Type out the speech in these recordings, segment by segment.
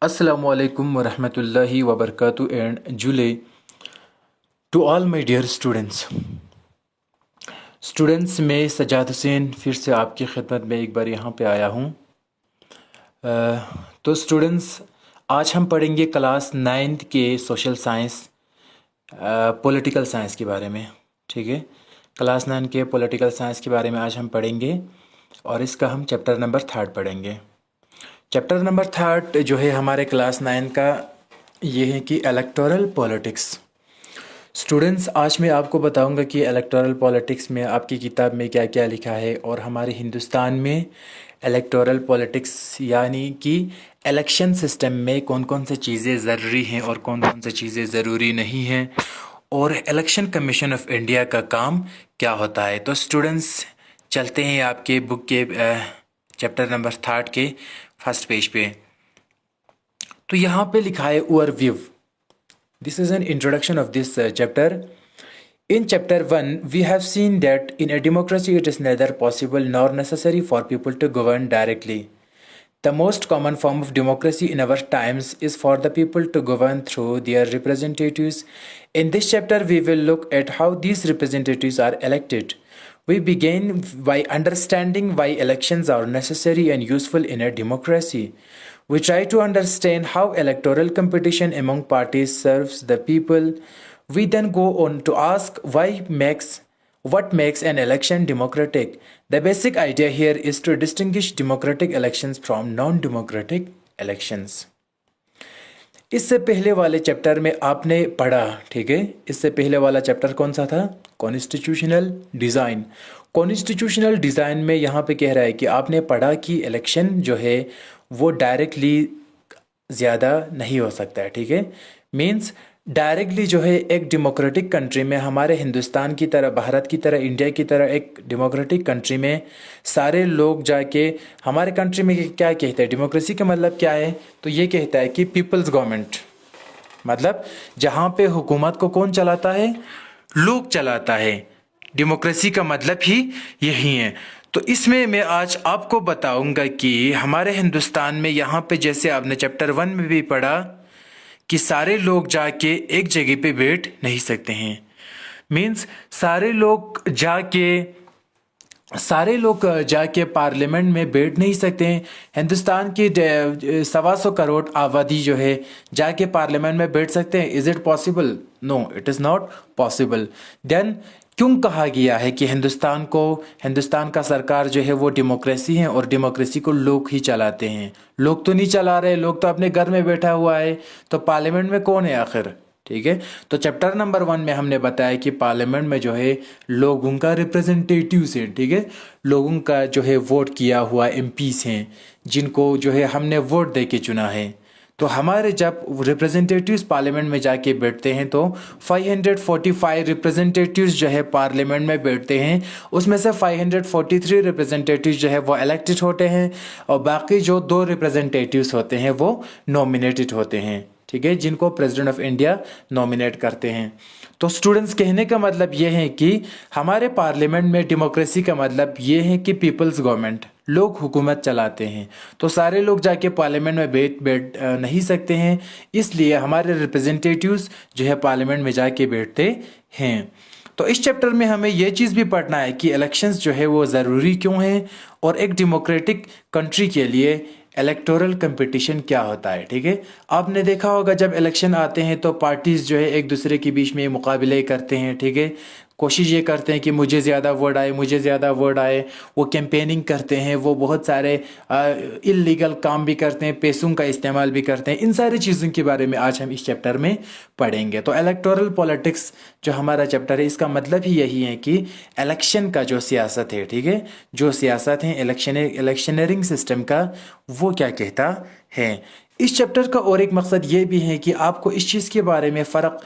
Assalamu alaikum wa rahmatullahi wa barakatuh and July to all my dear students. Students मैं सजाद हुसैन फिर से आपकी खिदमत में एक बार यहाँ पे आया हूँ। तो स्टूडेंट्स आज हम पढ़ेंगे क्लास 9th के सोशल साइंस पॉलिटिकल साइंस के बारे में। ठीक है, क्लास 9 के पॉलिटिकल साइंस के बारे में आज हम पढ़ेंगे और इसका हम चैप्टर नंबर 3 पढ़ेंगे। चैप्टर नंबर 3 जो है हमारे क्लास 9 का ये है कि इलेक्टोरल पॉलिटिक्स। स्टूडेंट्स आज मैं आपको बताऊंगा कि इलेक्टोरल पॉलिटिक्स में आपकी किताब में क्या क्या लिखा है और हमारे हिंदुस्तान में इलेक्टोरल पॉलिटिक्स यानी कि इलेक्शन सिस्टम में कौन कौन सी चीज़ें ज़रूरी हैं और कौन कौन सी चीज़ें ज़रूरी नहीं हैं और इलेक्शन कमीशन ऑफ इंडिया का काम क्या होता है। तो स्टूडेंट्स चलते हैं आपके बुक के चैप्टर नंबर 3 के फर्स्ट पेज पे। तो यहाँ पे लिखा है overview. This is an introduction of this chapter. In chapter 1, we have seen that in a democracy it is neither possible nor necessary for people to govern directly. The most common form of democracy in our times is for the people to govern through their representatives. In this chapter, we will look at how these representatives are elected. We begin by understanding why elections are necessary and useful in a democracy. We try to understand how electoral competition among parties serves the people. We then go on to ask what makes an election democratic. The basic idea here is to distinguish democratic elections from non-democratic elections. इससे पहले वाले chapter में आपने पढ़ा, ठीक है, इससे पहले वाला चैप्टर कौन सा था? Constitutional design. कॉन्स्टिट्यूशनल डिज़ाइन में यहाँ पे कह रहा है कि आपने पढ़ा कि इलेक्शन जो है वो डायरेक्टली ज़्यादा नहीं हो सकता है। ठीक है, मीन्स डायरेक्टली जो है एक डेमोक्रेटिक कंट्री में, हमारे हिंदुस्तान की तरह, भारत की तरह, इंडिया की तरह एक डेमोक्रेटिक कंट्री में सारे लोग जाके, हमारे कंट्री में क्या कहते हैं, डेमोक्रेसी का मतलब क्या है? तो ये कहता है कि पीपल्स गवर्नमेंट, मतलब जहाँ पे हुकूमत को कौन चलाता है? लोग चलाता है। डेमोक्रेसी का मतलब ही यही है। तो इसमें मैं आज आपको बताऊंगा कि हमारे हिंदुस्तान में यहाँ पे, जैसे आपने चैप्टर 1 में भी पढ़ा कि सारे लोग जाके एक जगह पे बैठ नहीं सकते हैं। मीन्स सारे लोग जाके पार्लियामेंट में बैठ नहीं सकते हैं। हिंदुस्तान की 125 करोड़ आबादी जो है जाके पार्लियामेंट में बैठ सकते हैं? Is it possible? No, it is not possible. Then क्यों कहा गया है कि हिंदुस्तान का सरकार जो है वो डेमोक्रेसी है और डेमोक्रेसी को लोग ही चलाते हैं? लोग तो नहीं चला रहे, लोग तो अपने घर में बैठा हुआ है, तो पार्लियामेंट में कौन है आखिर? ठीक है, तो चैप्टर नंबर 1 में हमने बताया कि पार्लियामेंट में जो है लोगों का रिप्रेजेंटेटिव्स हैं। ठीक है, लोगों का जो है वोट किया हुआ एमपीस हैं, जिनको जो है हमने वोट दे के चुना है। तो हमारे जब रिप्रेजेंटेटिव्स पार्लियामेंट में जाके बैठते हैं तो 545 रिप्रेजेंटेटिव्स जो है पार्लियामेंट में बैठते हैं, उसमें से 543 रिप्रेजेंटेटिव्स जो है वो इलेक्टेड होते हैं और बाकी जो 2 रिप्रेजेंटेटिव्स होते हैं वो नॉमिनेटेड होते हैं। ठीक है, जिनको प्रेसिडेंट ऑफ इंडिया नॉमिनेट करते हैं। तो स्टूडेंट्स, कहने का मतलब ये है कि हमारे पार्लियामेंट में डेमोक्रेसी का मतलब ये है कि पीपल्स गवर्नमेंट, लोग हुकूमत चलाते हैं। तो सारे लोग जाके पार्लियामेंट में बैठ नहीं सकते हैं, इसलिए हमारे रिप्रेजेंटेटिव्स जो है पार्लियामेंट में जाके बैठते हैं। तो इस चैप्टर में हमें ये चीज़ भी पढ़ना है कि इलेक्शंस जो है वो ज़रूरी क्यों है और एक डेमोक्रेटिक कंट्री के लिए इलेक्टोरल कंपटीशन क्या होता है। ठीक है, आपने देखा होगा जब इलेक्शन आते हैं तो पार्टीज जो है एक दूसरे के बीच में मुकाबले करते हैं। ठीक है, कोशिश ये करते हैं कि मुझे ज़्यादा वोट आए, मुझे ज़्यादा वोट आए। वो कैंपेनिंग करते हैं, वो बहुत सारे इल्लीगल काम भी करते हैं, पैसों का इस्तेमाल भी करते हैं। इन सारी चीज़ों के बारे में आज हम इस चैप्टर में पढ़ेंगे। तो इलेक्टोरल पॉलिटिक्स जो हमारा चैप्टर है, इसका मतलब ही यही है कि इलेक्शन का जो सियासत है, ठीक है, जो सियासत है इलेक्शनरिंग सिस्टम का, वो क्या कहता है। इस चैप्टर का और एक मकसद ये भी है कि आपको इस चीज़ के बारे में फ़र्क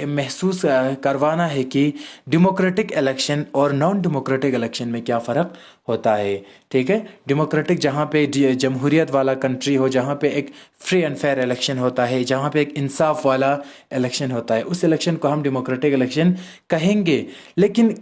महसूस करवाना है कि डेमोक्रेटिक इलेक्शन और नॉन डेमोक्रेटिक इलेक्शन में क्या फ़र्क होता है। ठीक है, डेमोक्रेटिक जहाँ पे जमहूरियत वाला कंट्री हो, जहाँ पे एक फ्री एंड फेयर इलेक्शन होता है, जहाँ पे एक इंसाफ वाला इलेक्शन होता है, उस इलेक्शन को हम डेमोक्रेटिक इलेक्शन कहेंगे। लेकिन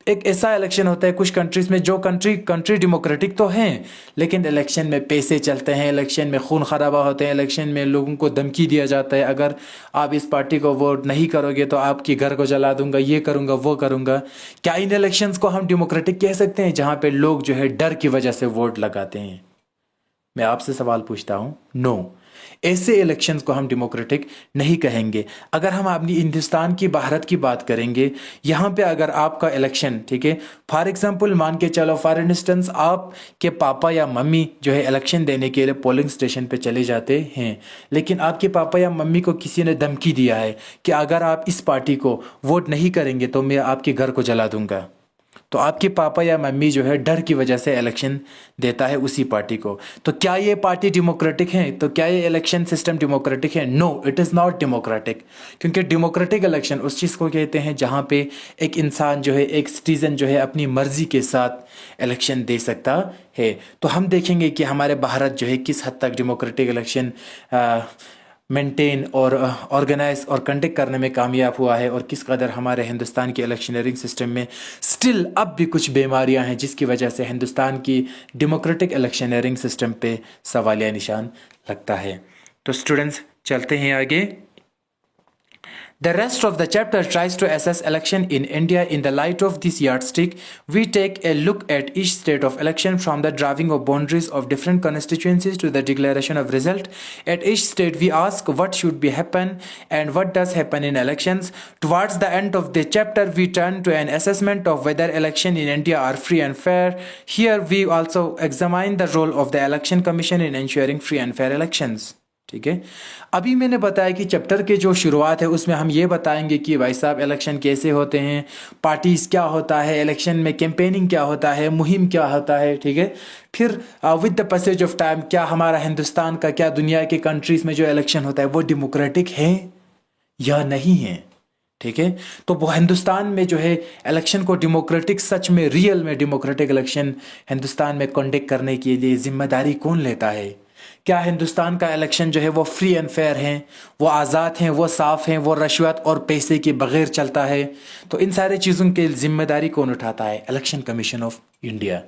एक ऐसा इलेक्शन होता है कुछ कंट्रीज़ में, जो कंट्री डेमोक्रेटिक तो हैं लेकिन इलेक्शन में पैसे चलते हैं, इलेक्शन में खून खराबा होते हैं, इलेक्शन में लोगों को धमकी दिया जाता है, अगर आप इस पार्टी को वोट नहीं करोगे तो आपके घर को जला दूंगा, ये करूंगा वो करूंगा। क्या इन इलेक्शंस को हम डेमोक्रेटिक कह सकते हैं जहाँ पे लोग जो है डर की वजह से वोट लगाते हैं? मैं आपसे सवाल पूछता हूँ, नो, ऐसे इलेक्शंस को हम डेमोक्रेटिक नहीं कहेंगे। अगर हम अपनी हिंदुस्तान की, भारत की बात करेंगे, यहाँ पे अगर आपका इलेक्शन, ठीक है, फॉर एग्जांपल मान के चलो, फॉर इंस्टेंस आपके पापा या मम्मी जो है इलेक्शन देने के लिए पोलिंग स्टेशन पे चले जाते हैं, लेकिन आपके पापा या मम्मी को किसी ने धमकी दिया है कि अगर आप इस पार्टी को वोट नहीं करेंगे तो मैं आपके घर को जला दूंगा, तो आपके पापा या मम्मी जो है डर की वजह से इलेक्शन देता है उसी पार्टी को। तो क्या ये पार्टी डेमोक्रेटिक है? तो क्या ये इलेक्शन सिस्टम डेमोक्रेटिक है? No, it is not democratic. क्योंकि डेमोक्रेटिक इलेक्शन उस चीज़ को कहते हैं जहाँ पे एक इंसान जो है, एक सिटीज़न जो है अपनी मर्जी के साथ इलेक्शन दे सकता है। तो हम देखेंगे कि हमारे भारत जो है किस हद तक डेमोक्रेटिक इलेक्शन मेंटेन और ऑर्गेनाइज और कंडक्ट करने में कामयाब हुआ है, और किस कदर हमारे हिंदुस्तान के इलेक्शनरिंग सिस्टम में स्टिल अब भी कुछ बीमारियां हैं जिसकी वजह से हिंदुस्तान की डेमोक्रेटिक इलेक्शनरिंग सिस्टम पे सवालिया निशान लगता है। तो स्टूडेंट्स चलते हैं आगे। The rest of the chapter tries to assess election in India in the light of this yardstick. We take a look at each state of election from the drawing of boundaries of different constituencies to the declaration of result. At each state we ask what should be happen and what does happen in elections. Towards the end of the chapter we turn to an assessment of whether election in India are free and fair. Here we also examine the role of the election commission in ensuring free and fair elections. ठीक है, अभी मैंने बताया कि chapter के जो शुरुआत है उसमें हम ये बताएंगे कि भाई साहब इलेक्शन कैसे होते हैं, पार्टीज़ क्या होता है, इलेक्शन में कैंपेनिंग क्या होता है, मुहिम क्या होता है, ठीक है। फिर with the passage of time क्या हमारा हिंदुस्तान का, क्या दुनिया के कंट्रीज़ में जो इलेक्शन होता है वो डेमोक्रेटिक है या नहीं है, ठीक है। तो वो हिंदुस्तान में जो है इलेक्शन को डेमोक्रेटिक, सच में रियल में डेमोक्रेटिक इलेक्शन हिंदुस्तान में कंडक्ट करने के लिए जिम्मेदारी कौन लेता है? क्या हिंदुस्तान का इलेक्शन जो है वो फ्री एंड फेयर हैं, वो आज़ाद हैं, वो साफ़ हैं, वो रिश्वत और पैसे के बगैर चलता है? तो इन सारे चीज़ों की जिम्मेदारी कौन उठाता है? Election commission of India.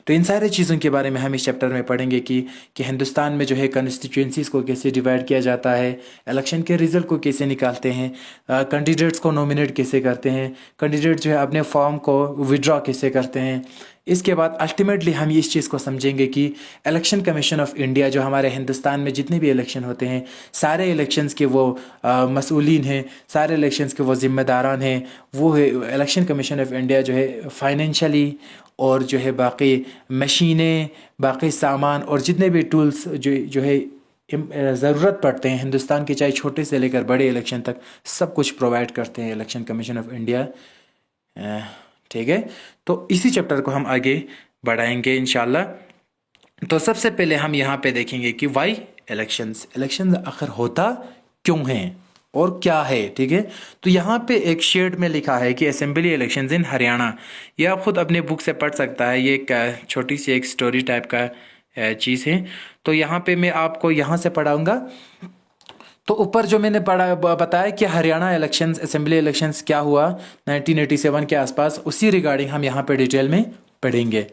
तो इन सारे चीज़ों के बारे में हम इस चैप्टर में पढ़ेंगे कि हिंदुस्तान में जो है कंस्टिट्यूंसीज़ को कैसे डिवाइड किया जाता है, इलेक्शन के रिजल्ट को कैसे निकालते हैं, कैंडिडेट्स को नॉमिनेट कैसे करते हैं, कैंडिडेट जो है अपने फॉर्म को विड्रॉ कैसे करते हैं। इसके बाद अल्टीमेटली हम इस चीज़ को समझेंगे कि इलेक्शन कमीशन ऑफ इंडिया जो हमारे हिंदुस्तान में जितने भी इलेक्शन होते हैं, सारे इलेक्शंस के वो मसूलीन हैं, सारे इलेक्शंस के वो ज़िम्मेदारान हैं, वो है इलेक्शन कमीशन ऑफ इंडिया जो है फाइनेंशियली और जो है बाकी मशीनें, बाकी सामान और जितने भी टूल्स जो है ज़रूरत पड़ते हैं हिंदुस्तान के, चाहे छोटे से लेकर बड़े इलेक्शन तक, सब कुछ प्रोवाइड करते हैं इलेक्शन कमीशन ऑफ इंडिया, ठीक है। तो इसी चैप्टर को हम आगे बढ़ाएंगे इंशाल्लाह। तो सबसे पहले हम यहाँ पे देखेंगे कि वाई इलेक्शंस आखिर होता क्यों हैं और क्या है, ठीक है। तो यहाँ पे एक शेड में लिखा है कि असेंबली इलेक्शंस इन हरियाणा, ये आप खुद अपने बुक से पढ़ सकता है, ये एक छोटी सी एक स्टोरी टाइप का चीज़ है। तो यहाँ पे मैं आपको यहाँ से पढ़ाऊँगा। तो ऊपर जो मैंने बताया कि हरियाणा इलेक्शंस, असेंबली इलेक्शंस क्या हुआ 1987 के आसपास, उसी रिगार्डिंग हम यहाँ पे डिटेल में पढ़ेंगे।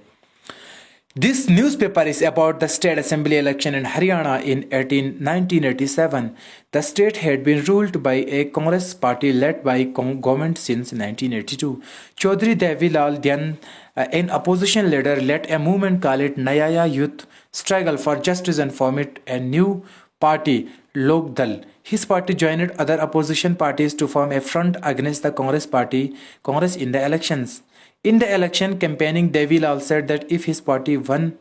This newspaper is about the state assembly election in Haryana in 1987. The state had been ruled by a Congress party led by government since 1982. Chaudhry Devilal, then an opposition leader, led a movement called Naya Youth Struggle for Justice and formed a new party, Lok Dal. His party joined other opposition parties to form a front against the Congress in the elections. In the election campaigning, Devilal said that if his party won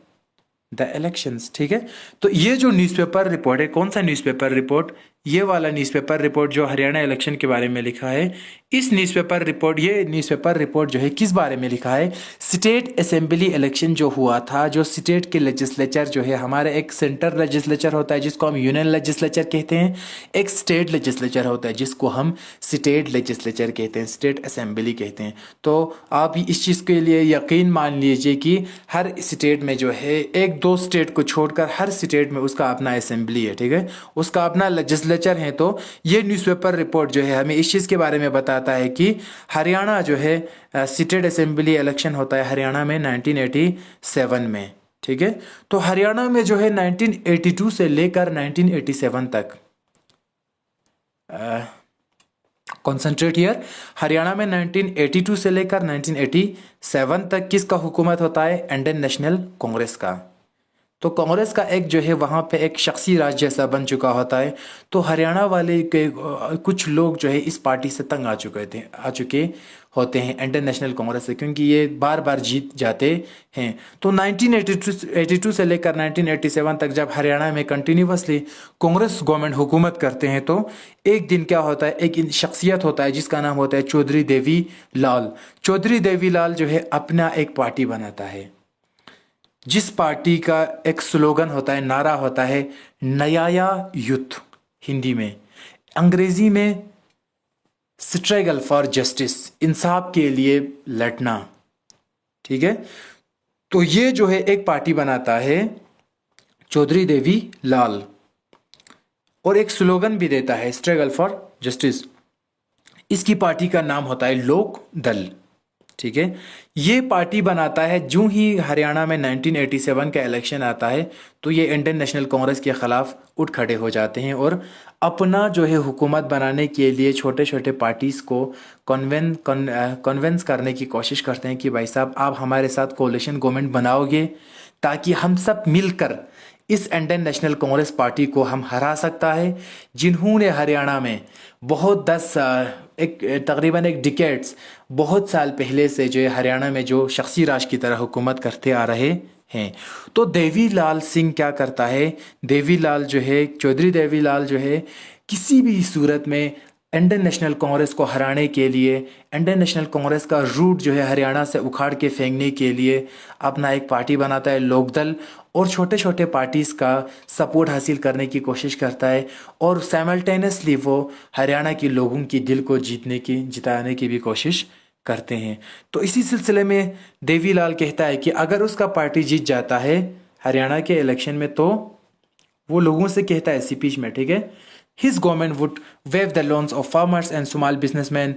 the elections, ठीक है। तो ये जो newspaper report है, कौन सा newspaper report? ये वाला न्यूज़पेपर रिपोर्ट जो हरियाणा इलेक्शन के बारे में लिखा है, इस न्यूज़पेपर रिपोर्ट जो है किस बारे में लिखा है? स्टेट असेंबली इलेक्शन जो हुआ था, जो स्टेट के लेजिस्लेचर जो है, हमारे एक सेंटर लेजिस्लेचर होता है जिसको हम यूनियन लेजिस्लेचर कहते हैं, एक स्टेट लेजिस्लेचर होता है जिसको हम स्टेट लेजिस्लेचर कहते हैं, स्टेट असेंबली कहते हैं। तो आप इस चीज़ के लिए यकीन मान लीजिए कि हर स्टेट में जो है, एक दो स्टेट को छोड़कर हर स्टेट में उसका अपना असेंबली है, ठीक है, उसका अपना लेजिस्लेचर टेम्परेचर हैं, तो ये न्यूज़पेपर रिपोर्ट जो है हमें इस चीज़ के बारे में बताता है कि हरियाणा जो है स्टेट असेंबली इलेक्शन होता है हरियाणा में 1987 में। ठीक है, तो हरियाणा में जो है 1982 से लेकर 1987 तक, कॉन्सेंट्रेट ईयर, हरियाणा में 1982 से लेकर 1987 तक किसका हुकूमत होता है? इंडियन नेशनल कांग्रेस का। तो कांग्रेस का एक जो है वहाँ पे एक शख्सी राज जैसा बन चुका होता है। तो हरियाणा वाले के कुछ लोग जो है इस पार्टी से तंग आ चुके होते हैं इंडियन नेशनल कांग्रेस से, क्योंकि ये बार बार जीत जाते हैं। तो 1982 से लेकर 1987 तक जब हरियाणा में कंटिन्यूसली कांग्रेस गवर्नमेंट हुकूमत करते हैं, तो एक दिन क्या होता है, एक शख्सियत होता है जिसका नाम होता है चौधरी देवी लाल। चौधरी देवी लाल जो है अपना एक पार्टी बनाता है, जिस पार्टी का एक स्लोगन होता है, नारा होता है, न्याय युद्ध हिंदी में, अंग्रेजी में स्ट्रगल फॉर जस्टिस, इंसाफ के लिए लड़ना। ठीक है, तो ये जो है एक पार्टी बनाता है चौधरी देवी लाल, और एक स्लोगन भी देता है स्ट्रगल फॉर जस्टिस। इसकी पार्टी का नाम होता है लोक दल। ठीक है, ये पार्टी बनाता है। जो ही हरियाणा में 1987 का इलेक्शन आता है, तो ये इंडियन नेशनल कांग्रेस के खिलाफ उठ खड़े हो जाते हैं और अपना जो है हुकूमत बनाने के लिए छोटे छोटे पार्टीज़ को कन्वेंस करने की कोशिश करते हैं कि भाई साहब आप हमारे साथ कोalition गवर्नमेंट बनाओगे, ताकि हम सब मिलकर इस इंडियन नेशनल कांग्रेस पार्टी को हम हरा सकता है, जिन्होंने हरियाणा में बहुत तकरीबन एक डिकेड्स, बहुत साल पहले से जो है हरियाणा में जो शख्सी राज की तरह हुकूमत करते आ रहे हैं। तो देवी लाल सिंह क्या करता है, देवी लाल जो है, चौधरी देवी लाल जो है, किसी भी सूरत में इंडियन नेशनल कांग्रेस को हराने के लिए, इंडियन नेशनल कांग्रेस का रूट जो है हरियाणा से उखाड़ के फेंकने के लिए अपना एक पार्टी बनाता है लोकदल, और छोटे छोटे पार्टीज़ का सपोर्ट हासिल करने की कोशिश करता है, और साइमल्टेनियसली वो हरियाणा के लोगों की दिल को जिताने की भी कोशिश करते हैं। तो इसी सिलसिले में देवी लाल कहता है कि अगर उसका पार्टी जीत जाता है हरियाणा के इलेक्शन में, तो वो लोगों से कहता है स्पीच में, ठीक है, his government would waive the loans of farmers and small businessmen.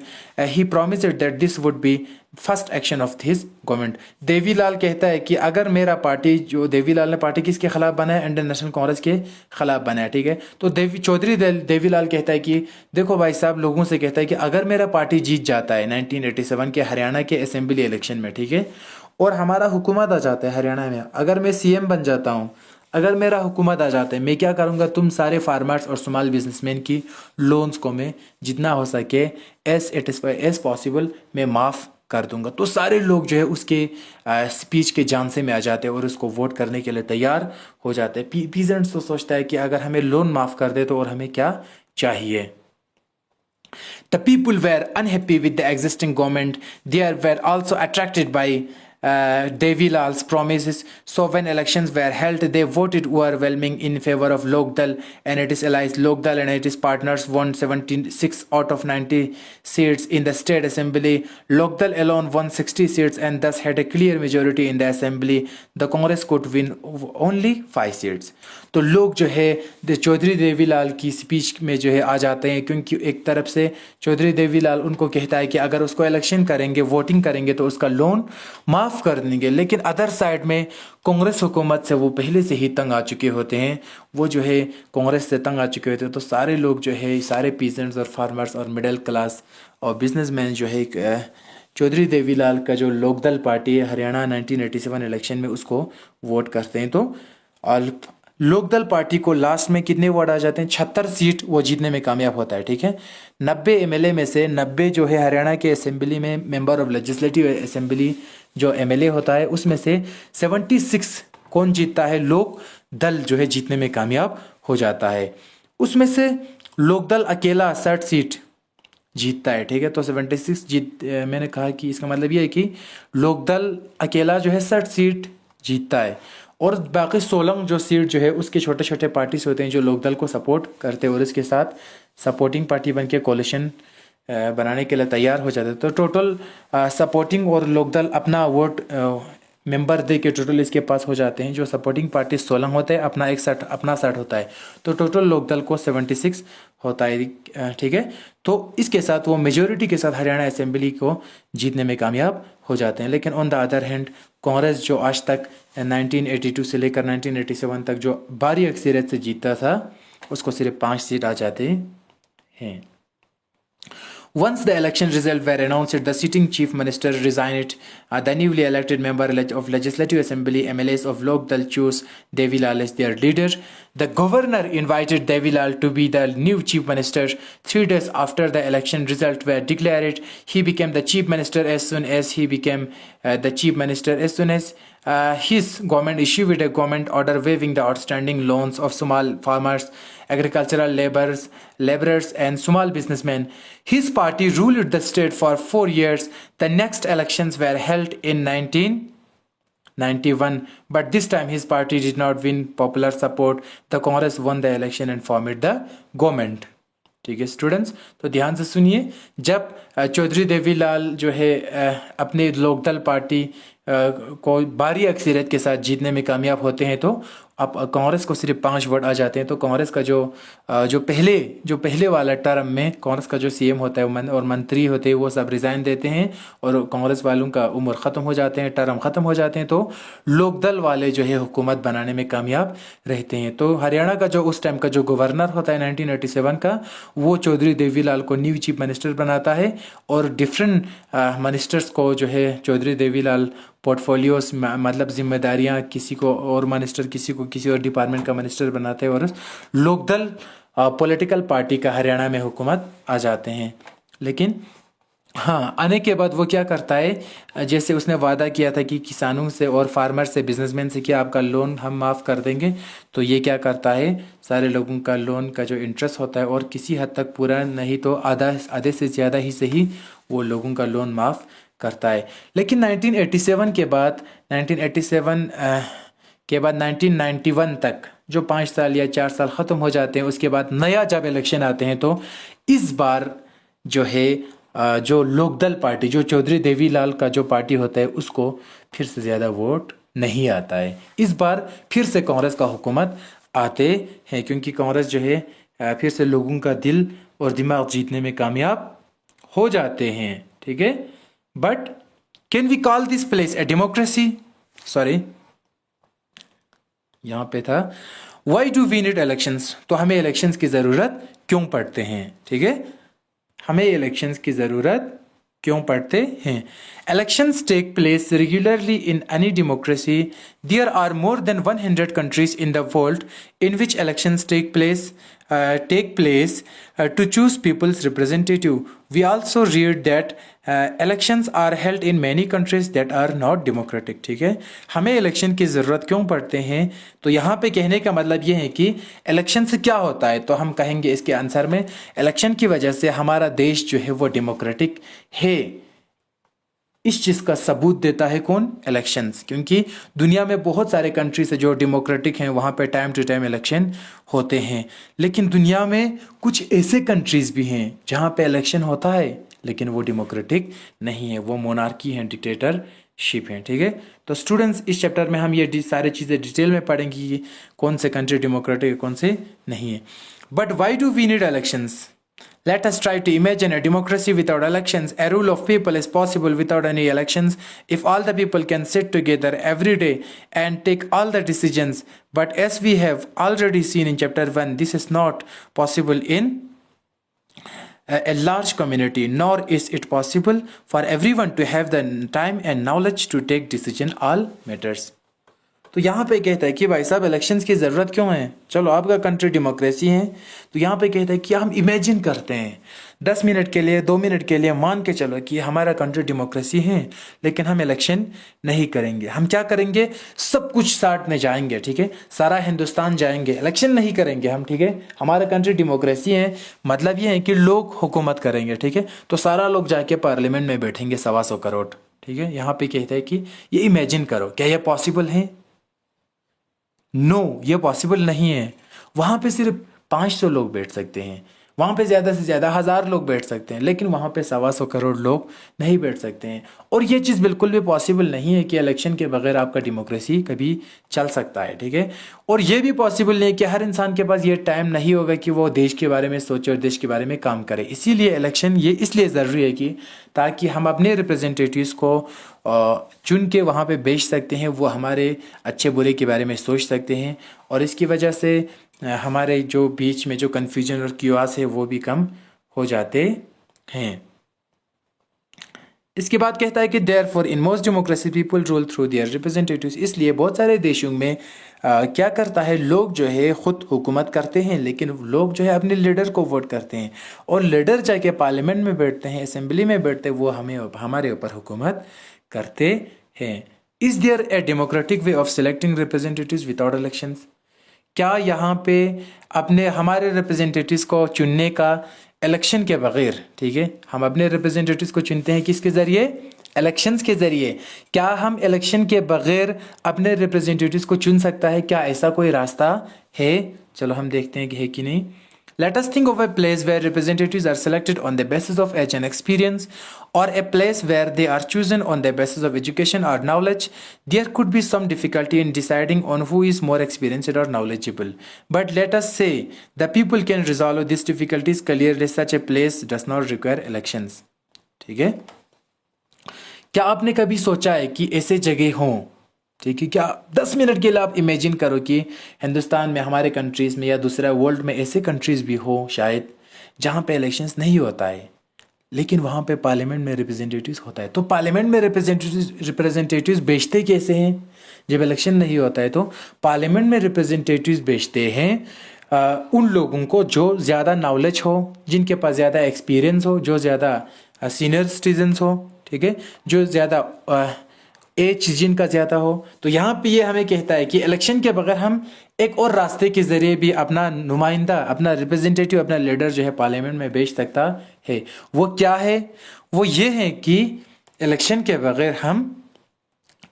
He promised that this would be first action of his government. Devilal कहता है कि अगर मेरा पार्टी, जो देवीलाल ने पार्टी किसके खिलाफ बनाया, इंडियन नेशनल कांग्रेस के खिलाफ बनाया। ठीक है, तो चौधरी देवीलाल कहता है कि देखो भाई साहब, लोगों से कहता है कि अगर मेरा पार्टी जीत जाता है 1987 के हरियाणा के असेंबली इलेक्शन में, ठीक है, और हमारा हुकूमत आ जाता है हरियाणा में, अगर मैं सीएम बन जाता हूँ, अगर मेरा हुकूमत आ जाता है, मैं क्या करूँगा, तुम सारे फार्मर्स और स्मॉल बिजनेसमैन की लोन्स को मैं जितना हो सके एज पॉसिबल मैं माफ़ कर दूंगा। तो सारे लोग जो है उसके स्पीच के झांसे में आ जाते हैं और उसको वोट करने के लिए तैयार हो जाते हैं। पीजेंट्स तो सोचता है कि अगर हमें लोन माफ़ कर दे तो और हमें क्या चाहिए। The people were unhappy with the existing government. They were also attracted by Devi Lal's promises. So when elections were held, they voted overwhelming in favor of Lokdal and its allies. Lokdal and its partners won 76 out of 90 seats in the state assembly. Lokdal alone won 60 seats and thus had a clear majority in the assembly. The Congress could win only 5 seats. तो लोग जो है चौधरी देवीलाल की speech में जो है आ जाते हैं, क्योंकि एक तरफ से चौधरी देवीलाल उनको कहता है कि अगर उसको इलेक्शन करेंगे, वोटिंग करेंगे तो उसका लोन माफ़ कर देंगे, लेकिन अदर साइड में कांग्रेस हुकूमत से वो पहले से ही तंग आ चुके होते हैं, वो जो है कांग्रेस से तंग आ चुके होते हैं। तो सारे लोग जो है, सारे पीजेंट्स और फार्मर्स और मिडिल क्लास और बिजनेसमैन जो है चौधरी देवीलाल का जो लोकदल पार्टी है हरियाणा 1987 इलेक्शन में, उसको वोट करते हैं। तो और लोकदल पार्टी को लास्ट में कितने वोट आ जाते हैं, 76 सीट वो जीतने में कामयाब होता है। ठीक है, 90 एमएलए में से 90 जो है हरियाणा के असेंबली में मेंबर ऑफ लेजिस्लेटिव असेंबली जो एमएलए होता है, उसमें से 76 कौन जीतता है, लोक दल जो है जीतने में कामयाब हो जाता है। उसमें से लोकदल अकेला 60 सीट जीतता है। ठीक है, तो 76 मैंने कहा कि इसका मतलब ये है कि लोकदल अकेला जो है 60 सीट जीतता है, और बाकी 16 जो सीट जो है उसके छोटे छोटे पार्टीज होते हैं जो लोकदल को सपोर्ट करते हैं और इसके साथ सपोर्टिंग पार्टी बन के कोलिशन बनाने के लिए तैयार हो जाते हैं। तो टोटल सपोर्टिंग और लोकदल अपना वोट मेंबर दे के टोटल इसके पास हो जाते हैं। जो सपोर्टिंग पार्टी 16 होते हैं, अपना 61 अपना 60 होता है, तो टोटल लोकदल को 76 होता है। ठीक है, तो इसके साथ वो मेजोरिटी के साथ हरियाणा असेंबली को जीतने में कामयाब हो जाते हैं। लेकिन on the other hand Congress जो आज तक 1982 से लेकर 1987 तक जो भारी अक्सरियत से जीता था, उसको सिर्फ 5 सीट आ जाते हैं। Once the election results were announced, the sitting chief minister resigned. The newly elected member of Legislative Assembly (MLAs) of Lok Dal chose Devilal as their leader. The governor invited Devilal to be the new chief minister. 3 days after the election results were declared, he became the chief minister. As soon as he became the chief minister, as soon as his government issued a government order waiving the outstanding loans of small farmers, agricultural laborers and small businessmen. His party ruled the state for 4 years. The next elections were held in 1991, but this time his party did not win popular support. The Congress won the election and formed the government. ठीक है students, तो ध्यान से सुनिए। जब चौधरी देवीलाल जो है अपने लोकदल पार्टी को भारी अक्सरियत के साथ जीतने में कामयाब होते हैं, तो अब कांग्रेस को सिर्फ 5 वोट आ जाते हैं। तो कांग्रेस का जो पहले वाला टर्म में कांग्रेस का जो सीएम होता है और मंत्री होते हैं, वो सब रिजाइन देते हैं और कांग्रेस वालों का उम्र ख़त्म हो जाते हैं, टर्म ख़त्म हो जाते हैं, तो लोकदल वाले जो है हुकूमत बनाने में कामयाब रहते हैं। तो हरियाणा का जो उस टाइम का जो गवर्नर होता है 1987 का, वो चौधरी देवीलाल को न्यू चीफ मिनिस्टर बनाता है और डिफरेंट मिनिस्टर्स को जो है चौधरी देवीलाल पोर्टफोलियोस मतलब जिम्मेदारियां किसी को और मिनिस्टर, किसी को किसी और डिपार्टमेंट का मिनिस्टर बनाते हैं और लोकदल पॉलिटिकल पार्टी का हरियाणा में हुकूमत आ जाते हैं। लेकिन हाँ, आने के बाद वो क्या करता है, जैसे उसने वादा किया था कि किसानों से और फार्मर से, बिजनेसमैन से कि आपका लोन हम माफ़ कर देंगे, तो ये क्या करता है, सारे लोगों का लोन का जो इंटरेस्ट होता है और किसी हद तक पूरा नहीं तो आधे से ज़्यादा ही सही वो लोगों का लोन माफ़ करता है। लेकिन 1987 के बाद 1991 तक जो 5 साल या 4 साल ख़त्म हो जाते हैं, उसके बाद नया जब इलेक्शन आते हैं, तो इस बार जो है जो लोकदल पार्टी, जो चौधरी देवीलाल का जो पार्टी होता है, उसको फिर से ज़्यादा वोट नहीं आता है। इस बार फिर से कांग्रेस का हुकूमत आते हैं, क्योंकि कांग्रेस जो है फिर से लोगों का दिल और दिमाग जीतने में कामयाब हो जाते हैं। ठीक है, but can we call this place a democracy? Sorry, यहाँ पे था why do we need elections? तो हमें इलेक्शंस की ज़रूरत क्यों पड़ते हैं? ठीक है, हमें इलेक्शंस की ज़रूरत क्यों पड़ते हैं? Elections take place regularly in any democracy. There are more than 100 countries in the world in which elections take place to choose people's representative. We also read that elections are held in many countries that are not democratic. ठीक है, हमें election की ज़रूरत क्यों पड़ते हैं? तो यहाँ पे कहने का मतलब ये है कि इलेक्शन से क्या होता है, तो हम कहेंगे इसके आंसर में, इलेक्शन की वजह से हमारा देश जो है वो डेमोक्रेटिक है। इस चीज़ का सबूत देता है कौन? इलेक्शंस। क्योंकि दुनिया में बहुत सारे कंट्रीज है जो डेमोक्रेटिक हैं, वहाँ पे टाइम टू टाइम इलेक्शन होते हैं। लेकिन दुनिया में कुछ ऐसे कंट्रीज भी हैं जहाँ पे इलेक्शन होता है लेकिन वो डेमोक्रेटिक नहीं है, वो मोनार्की हैं, डिक्टेटरशिप हैं। ठीक है, तो स्टूडेंट्स इस चैप्टर में हम ये सारी चीज़ें डिटेल में पढ़ेंगे कि कौन से कंट्री डेमोक्रेटिक है, कौन से नहीं है। But why do we need elections? Let us try to imagine a democracy without elections. A rule of people is possible without any elections if all the people can sit together every day and take all the decisions. But as we have already seen in chapter 1, this is not possible in a large community, nor is it possible for everyone to have the time and knowledge to take decision all matters. तो यहाँ पे कहता है कि भाई साहब elections की ज़रूरत क्यों है? चलो आपका कंट्री डेमोक्रेसी है, तो यहाँ पे कहता है कि हम इमेजिन करते हैं 10 मिनट के लिए, 2 मिनट के लिए मान के चलो कि हमारा कंट्री डेमोक्रेसी है, लेकिन हम इलेक्शन नहीं करेंगे। हम क्या करेंगे? सब कुछ साथ में जाएंगे। ठीक है, सारा हिंदुस्तान जाएंगे, इलेक्शन नहीं करेंगे हम। ठीक है, हमारा कंट्री डेमोक्रेसी है, मतलब ये है कि लोग हुकूमत करेंगे। ठीक है, तो सारा लोग जाके पार्लियामेंट में बैठेंगे, 125 करोड़। ठीक है, यहाँ पे कहता है कि ये इमेजिन करो, क्या ये पॉसिबल है? नो, ये पॉसिबल नहीं है। वहाँ पे सिर्फ 500 लोग बैठ सकते हैं, वहाँ पे ज़्यादा से ज़्यादा 1000 लोग बैठ सकते हैं, लेकिन वहाँ पे 125 करोड़ लोग नहीं बैठ सकते हैं। और ये चीज़ बिल्कुल भी पॉसिबल नहीं है कि इलेक्शन के बगैर आपका डेमोक्रेसी कभी चल सकता है, ठीक है। और ये भी पॉसिबल नहीं है कि हर इंसान के पास ये टाइम नहीं होगा कि वो देश के बारे में सोचे और देश के बारे में काम करे। इसीलिए इलेक्शन ये इसलिए ज़रूरी है कि ताकि हम अपने रिप्रेजेंटेटिव्स को चुन के वहाँ पे भेज सकते हैं, वो हमारे अच्छे बुरे के बारे में सोच सकते हैं, और इसकी वजह से हमारे जो बीच में जो कन्फ्यूजन और क्यूआस है वो भी कम हो जाते हैं। इसके बाद कहता है कि therefore in most democracy people rule through their representatives. इसलिए बहुत सारे देशों में क्या करता है, लोग जो है खुद हुकूमत करते हैं, लेकिन लोग जो है अपने लीडर को वोट करते हैं, और लीडर जाके पार्लियामेंट में बैठते हैं, असेंबली में बैठते हैं, वो हमारे ऊपर हुकूमत करते हैं। Is there a democratic way of selecting representatives without elections. क्या यहाँ पे अपने हमारे रिप्रेजेंटेटिव्स को चुनने का इलेक्शन के बगैर, ठीक है, हम अपने रिप्रेजेंटेटिव्स को चुनते हैं किसके ज़रिए, इलेक्शंस के ज़रिए। क्या हम इलेक्शन के बगैर अपने रिप्रेजेंटेटिव्स को चुन सकता है, क्या ऐसा कोई रास्ता है? चलो हम देखते हैं कि है कि नहीं। Let us think of a place where representatives are selected on the basis of age and experience, or a place where they are chosen on the basis of education or knowledge. There could be some difficulty in deciding on who is more experienced or knowledgeable. But let us say the people can resolve these difficulties clearly. Such a place does not require elections. ठीक है? क्या आपने कभी सोचा है कि ऐसे जगह हों, ठीक है? क्या 10 मिनट के लिए आप इमेजिन करो कि हिंदुस्तान में, हमारे कंट्रीज़ में या दूसरा वर्ल्ड में ऐसे कंट्रीज़ भी हो शायद जहाँ पे इलेक्शंस नहीं होता है, लेकिन वहाँ पे पार्लियामेंट में रिप्रेजेंटेटिव्स होता है। तो पार्लियामेंट में रिप्रेजेंटेटिव्स भेजते कैसे हैं? जब इलेक्शन नहीं होता है तो पार्लियामेंट में रिप्रेजेंटेटिव्स भेजते हैं उन लोगों को जो ज़्यादा नॉलेज हो, जिनके पास ज़्यादा एक्सपीरियंस हो, जो ज़्यादा सीनियर सिटीजन्स हो, ठीक है, जो ज़्यादा एज जिनका ज़्यादा हो। तो यहाँ पे ये हमें कहता है कि इलेक्शन के बगैर हम एक और रास्ते के ज़रिए भी अपना नुमाइंदा, अपना रिप्रेजेंटेटिव, अपना लीडर जो है पार्लियामेंट में भेज सकता है। वो क्या है? वो ये है कि इलेक्शन के बगैर हम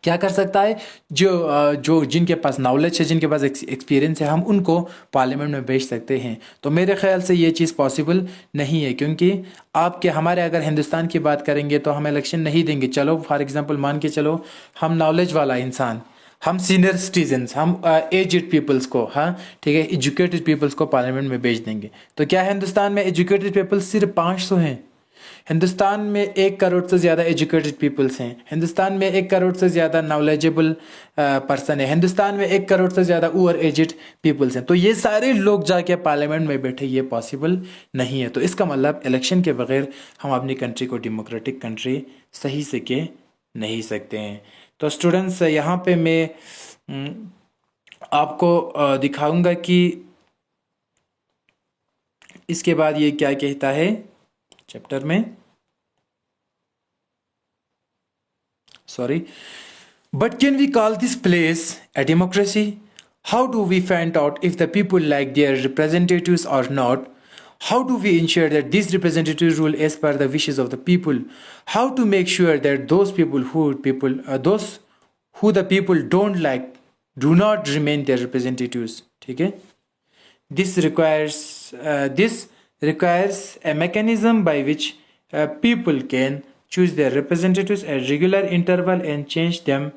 क्या कर सकता है, जो जिनके पास नॉलेज है, जिनके पास एक्सपीरियंस है, हम उनको पार्लियामेंट में भेज सकते हैं। तो मेरे ख्याल से ये चीज़ पॉसिबल नहीं है, क्योंकि हमारे अगर हिंदुस्तान की बात करेंगे तो हम इलेक्शन नहीं देंगे। चलो फॉर एग्जांपल मान के चलो, हम नॉलेज वाला इंसान, हम सीनियर सिटीजन्स, हम एज्ड पीपल्स को, हाँ ठीक है, एजुकेटेड पीपल्स को पार्लियामेंट में भेज देंगे। तो क्या हिंदुस्तान में एजुकेटेड पीपल्स सिर्फ 500 हैं? हिंदुस्तान में 1 करोड़ से ज़्यादा एजुकेटेड पीपल्स हैं। हिंदुस्तान में 1 करोड़ से ज़्यादा नॉलेजेबल पर्सन है। हिंदुस्तान में 1 करोड़ से ज़्यादा ओवर एजेड पीपल्स हैं। तो ये सारे लोग जाके पार्लियामेंट में बैठे, ये पॉसिबल नहीं है। तो इसका मतलब इलेक्शन के बगैर हम अपनी कंट्री को डेमोक्रेटिक कंट्री सही से के नहीं सकते हैं। तो स्टूडेंट्स, यहाँ पे मैं आपको दिखाऊंगा कि इसके बाद ये क्या कहता है चैप्टर में, but can we call this place a democracy? How do we find out if the people like their representatives or not? How do we ensure that these representatives rule as per the wishes of the people? How to make sure that those who the people don't like do not remain their representatives? ठीक है? This requires a mechanism by which people can choose their representatives at regular interval and change them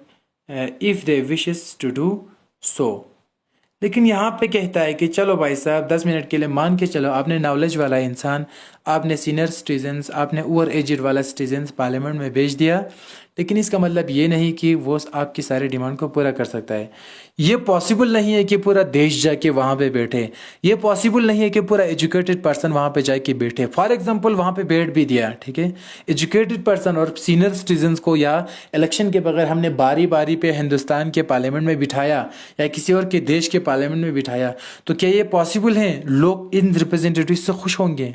if they wishes to do so. लेकिन यहाँ पे कहता है कि चलो भाई साहब 10 मिनट के लिए मान के चलो, आपने नॉलेज वाला इंसान, आपने सीनियर सिटीजन्स, आपने ओवर एजेड वाला सिटीजन्स पार्लियामेंट में भेज दिया, लेकिन इसका मतलब ये नहीं कि वो आपकी सारी डिमांड को पूरा कर सकता है। ये पॉसिबल नहीं है कि पूरा देश जाके वहाँ पे बैठे। ये पॉसिबल नहीं है कि पूरा एजुकेटेड पर्सन वहाँ पे जाके बैठे। फॉर एग्जांपल वहाँ पे बैठ भी दिया, ठीक है, एजुकेटेड पर्सन और सीनियर सिटीजन्स को, या इलेक्शन के बगैर हमने बारी बारी पे हिंदुस्तान के पार्लियामेंट में बिठाया या किसी और के देश के पार्लियामेंट में बिठाया, तो क्या ये पॉसिबल है? लोग इन रिप्रेजेंटेटिव से खुश होंगे?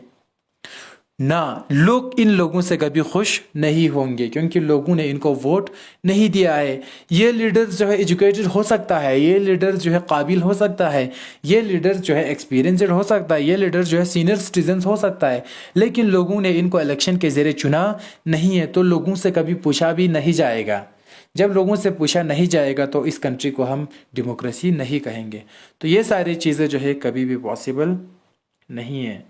ना, लोग इन लोगों से कभी खुश नहीं होंगे, क्योंकि लोगों ने इनको वोट नहीं दिया है। ये लीडर जो है एजुकेटेड हो सकता है, ये लीडर जो है काबिल हो सकता है, ये लीडर जो है एक्सपीरियंसड हो सकता है, ये लीडर जो है सीनियर सिटीजन हो सकता है, लेकिन लोगों ने इनको इलेक्शन के जरिए चुना नहीं है, तो लोगों से कभी पूछा भी नहीं जाएगा। जब लोगों से पूछा नहीं जाएगा तो इस कंट्री को हम डेमोक्रेसी नहीं कहेंगे। तो ये सारी चीज़ें जो है कभी भी पॉसिबल नहीं है।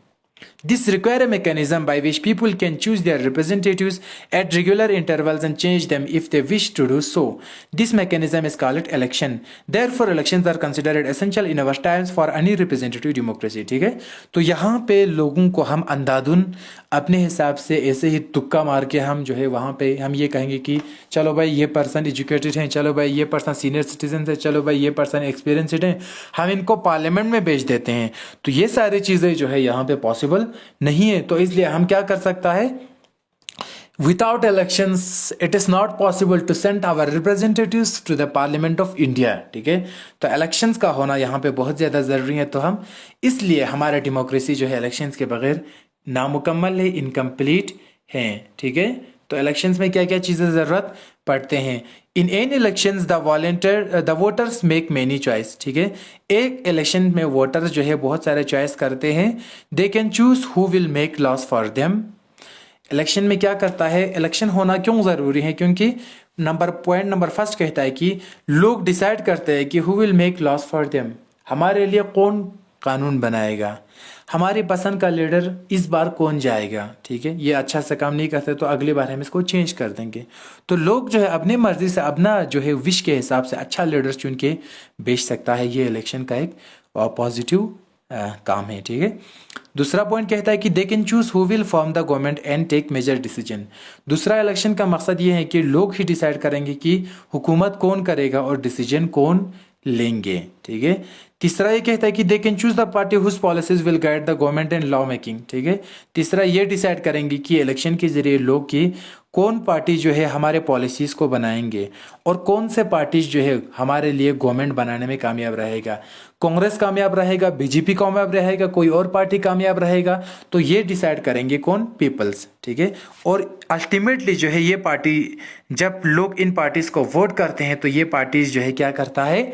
This require a mechanism by which people can choose their representatives at regular intervals and change them if they wish to do so. This mechanism is called election. Therefore, elections are considered essential in our times for any representative democracy. ठीक है, तो यहाँ पे लोगों को हम अंधाधुन अपने हिसाब से ऐसे ही तुक्का मार के हम जो है वहाँ पे हम ये कहेंगे कि चलो भाई ये पर्सन एजुकेटेड हैं, चलो भाई ये पर्सन सीनियर सिटीजन है, चलो भाई ये पर्सन एक्सपीरियंसड है, हम इनको पार्लियामेंट में भेज देते हैं। तो ये सारी चीज़ें जो है यहाँ पे पॉसिबल नहीं है। तो इसलिए हम क्या कर सकता है, without elections it is not possible to send our representatives to the parliament of India. ठीक है, तो इलेक्शंस का होना यहाँ पे बहुत ज़्यादा ज़रूरी है। तो हम इसलिए हमारा डेमोक्रेसी जो है इलेक्शंस के बगैर नामुकम्मल है, इनकम्प्लीट है। ठीक है, तो इलेक्शंस में क्या क्या चीज़ें ज़रूरत पड़ते हैं। In an elections the voters make many choice. ठीक है, एक इलेक्शन में वोटर्स जो है बहुत सारे चॉइस करते हैं। दे can choose who will make loss for them. Election में क्या करता है, इलेक्शन होना क्यों ज़रूरी है, क्योंकि पॉइंट नंबर फर्स्ट कहता है कि लोग डिसाइड करते हैं कि who will make loss for them, हमारे लिए कौन कानून बनाएगा, हमारी पसंद का लीडर इस बार कौन जाएगा। ठीक है, ये अच्छा से काम नहीं करते तो अगली बार हम इसको चेंज कर देंगे। तो लोग जो है अपनी मर्जी से अपना जो है विश के हिसाब से अच्छा लीडर चुन के भेज सकता है। ये इलेक्शन का एक पॉजिटिव काम है। ठीक है, दूसरा पॉइंट कहता है कि they can choose who will form the government and take major decision. दूसरा इलेक्शन का मकसद ये है कि लोग ही डिसाइड करेंगे कि हुकूमत कौन करेगा और डिसीजन कौन लेंगे। ठीक है, तीसरा ये कहता है कि they can choose the party whose policies will guide the government in law making. ठीक है, तीसरा ये डिसाइड करेंगे कि इलेक्शन के जरिए लोग की कौन पार्टी जो है हमारे पॉलिसीज को बनाएंगे और कौन से पार्टीज जो है हमारे लिए गवर्नमेंट बनाने में कामयाब रहेगा। कांग्रेस कामयाब रहेगा, बीजेपी कामयाब रहेगा, कोई और पार्टी कामयाब रहेगा, तो ये डिसाइड करेंगे कौन, पीपल्स। ठीक है, और अल्टीमेटली जो है ये पार्टी, जब लोग इन पार्टीज को वोट करते हैं तो ये पार्टीज जो है क्या करता है,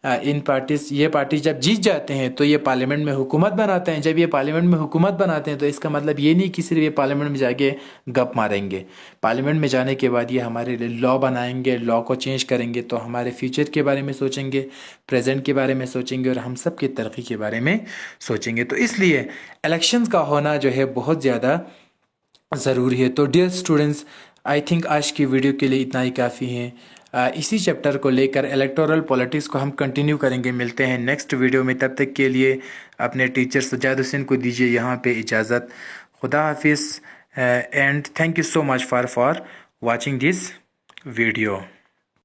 ये पार्टी जब जीत जाते हैं तो ये पार्लियामेंट में हुकूमत बनाते हैं। जब ये पार्लियामेंट में हुकूमत बनाते हैं तो इसका मतलब ये नहीं कि सिर्फ ये पार्लियामेंट में जाके गप मारेंगे। पार्लियामेंट में जाने के बाद ये हमारे लिए लॉ बनाएंगे, लॉ को चेंज करेंगे, तो हमारे फ्यूचर के बारे में सोचेंगे, प्रेजेंट के बारे में सोचेंगे और हम सब की तरक्की के बारे में सोचेंगे। तो इसलिए इलेक्शंस का होना जो है बहुत ज़्यादा ज़रूरी है। तो डियर स्टूडेंट्स, आई थिंक आज की वीडियो के लिए इतना ही काफ़ी है। इसी चैप्टर को लेकर इलेक्टोरल पॉलिटिक्स को हम कंटिन्यू करेंगे। मिलते हैं नेक्स्ट वीडियो में, तब तक के लिए अपने टीचर सज्जाद हुसैन को दीजिए यहाँ पे इजाज़त। खुदा हाफिज़ and thank you so much for watching this video.